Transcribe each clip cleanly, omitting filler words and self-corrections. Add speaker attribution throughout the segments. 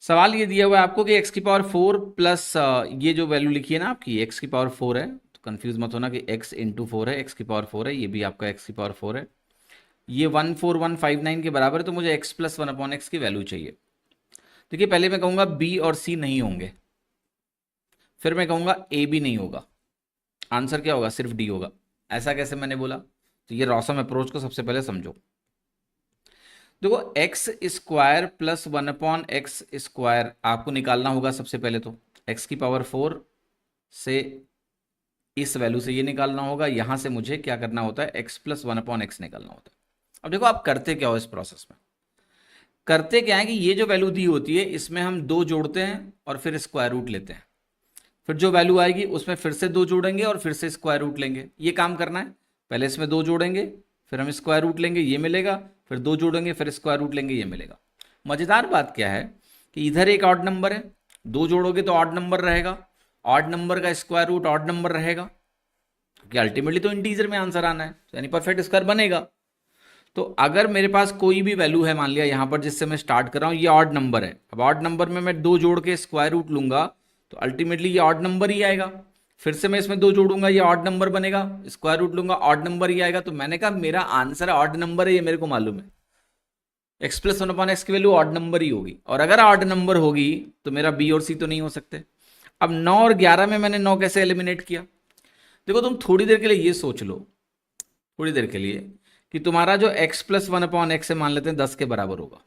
Speaker 1: सवाल ये दिया हुआ है आपको कि एक्स की पावर 4 प्लस ये जो वैल्यू लिखी है ना आपकी एक्स की पावर 4 है, तो कंफ्यूज मत होना कि एक्स इंटू 4 है, एक्स की पावर 4 है, ये भी आपका एक्स की पावर 4 है, ये 14159 के बराबर है, तो मुझे x plus one upon x की वैल्यू चाहिए। देखिए पहले मैं कहूँगा बी और सी नहीं होंगे, फिर मैं कहूँगा ए भी नहीं होगा, आंसर क्या होगा, सिर्फ डी होगा। ऐसा कैसे मैंने बोला, तो ये रॉसम अप्रोच को सबसे पहले समझो। देखो x square plus one upon x square आपको निकालना होगा सबसे पहले, तो एक्स की पावर 4 से इस वैल्यू से ये निकालना होगा, यहां से मुझे क्या करना होता है, x plus one upon x निकालना होता है। अब देखो आप करते क्या हो इस प्रोसेस में, करते क्या है कि ये जो वैल्यू दी होती है इसमें हम दो जोड़ते हैं और फिर स्क्वायर रूट लेते हैं, फिर जो वैल्यू आएगी उसमें फिर से दो जोड़ेंगे और फिर से स्क्वायर रूट लेंगे। ये काम करना है, पहले इसमें दो जोड़ेंगे, फिर हम स्क्वायर रूट लेंगे, ये मिलेगा, फिर दो जोड़ेंगे, फिर स्क्वायर रूट लेंगे, ये मिलेगा। मजेदार बात क्या है कि इधर एक ऑड नंबर है, दो जोड़ोगे तो ऑड नंबर रहेगा, ऑड नंबर का स्क्वायर रूट ऑड नंबर रहेगा, क्योंकि अल्टीमेटली तो इंटीजर में आंसर आना है, यानी परफेक्ट स्क्वायर बनेगा। तो अगर मेरे पास कोई भी वैल्यू है, मान लिया यहाँ पर जिससे मैं स्टार्ट कर रहा हूँ, ये ऑड नंबर है, अब ऑड नंबर में मैं दो जोड़ के स्क्वायर रूट लूंगा तो अल्टीमेटली ये ऑड नंबर ही आएगा, फिर से मैं इसमें दो जोड़ूंगा, ये ऑड नंबर बनेगा, स्क्वायर रूट लूंगा, ऑड नंबर ही आएगा। तो मैंने कहा मेरा आंसर ऑड नंबर है, ये मेरे को मालूम है, x plus one upon x की वैल्यू ऑड नंबर ही होगी, और अगर ऑड नंबर होगी तो मेरा बी और सी तो नहीं हो सकते। अब 9 और 11 में मैंने 9 कैसे एलिमिनेट किया, देखो तुम थोड़ी देर के लिए ये सोच लो, थोड़ी देर के लिए, कि तुम्हारा जो x plus one upon x है, मान लेते हैं 10 के बराबर होगा,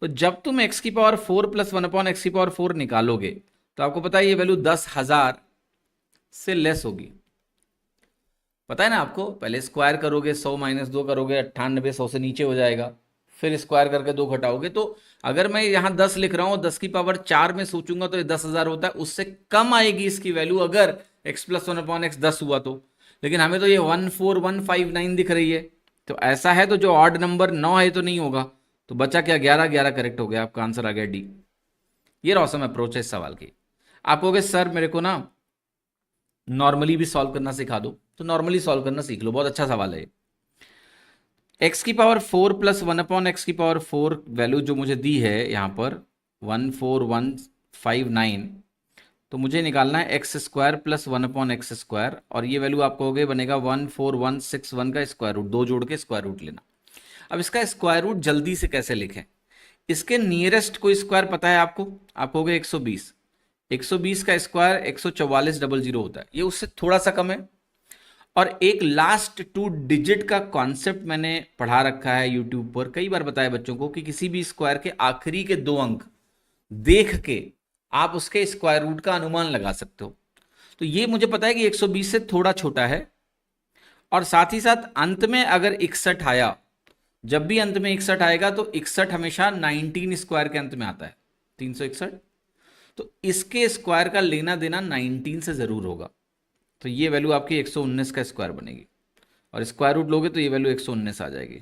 Speaker 1: तो जब तुम x की power 4 plus one upon x की पावर 4 निकालोगे तो आपको पता है ये वैल्यू 10,000 से लेस होगी। पता है ना आपको, पहले स्क्वायर करोगे 100 माइनस 2 करोगे 98, 100 से नीचे हो जाएगा, फिर स्क्वायर करके 2 घटाओगे, तो अगर मैं यहाँ 10 लिख रहा हूँ, 10 की पावर 4 में सोचूंगा तो ये 10,000 होता है, उससे कम आएगी इसकी वैल्यू अगर x plus one upon x 10 हुआ तो। लेकिन हमें तो ये 14159 दिख रही है, तो ऐसा है तो जो ऑड नंबर 9 है तो नहीं होगा, तो बचा क्या, 11, 11 करेक्ट हो गया, आपका आंसर आ गया डी। ये रॉसम अप्रोच है इस सवाल की। आप कहोगे सर मेरे को ना नॉर्मली भी सॉल्व करना सिखा दो, तो नॉर्मली सॉल्व करना सीख लो, बहुत अच्छा सवाल है। एक्स की power 4 plus one upon x की पावर 4 वैल्यू जो मुझे दी है यहाँ पर 14159, तो मुझे निकालना है x square plus one upon x square, और ये वैल्यू आपको हो गई बनेगा 14161 का स्क्वायर रूट, दो जोड़ के स्क्वायर रूट लेना। अब इसका स्क्वायर रूट जल्दी से कैसे लिखें, इसके नियरेस्ट कोई स्क्वायर पता है आपको, आप कहोगे 120, 120 का स्क्वायर 14400 होता है, ये उससे थोड़ा सा कम है। और एक लास्ट 2 डिजिट का कॉन्सेप्ट मैंने पढ़ा रखा है यूट्यूब पर, कई बार बताया बच्चों को कि किसी भी स्क्वायर के आखिरी के 2 अंक देख के आप उसके स्क्वायर रूट का अनुमान लगा सकते हो। तो ये मुझे पता है कि 120 से थोड़ा छोटा है, और साथ ही साथ अंत में अगर 61 आया, जब भी अंत में 61 आएगा तो 61 हमेशा 19 स्क्वायर के अंत में आता है, 361, तो इसके स्क्वायर का लेना देना 19 से जरूर होगा, तो ये वैल्यू आपकी 119 का स्क्वायर बनेगी, और स्क्वायर रूट लोगे तो ये वैल्यू 119 आ जाएगी।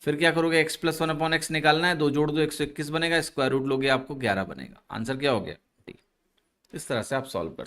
Speaker 1: फिर क्या करोगे, x plus one upon x निकालना है, दो जोड़ दो 121 बनेगा, स्क्वायर रूट लोगे आपको 11 बनेगा, आंसर क्या हो गया डी। इस तरह से आप सॉल्व कर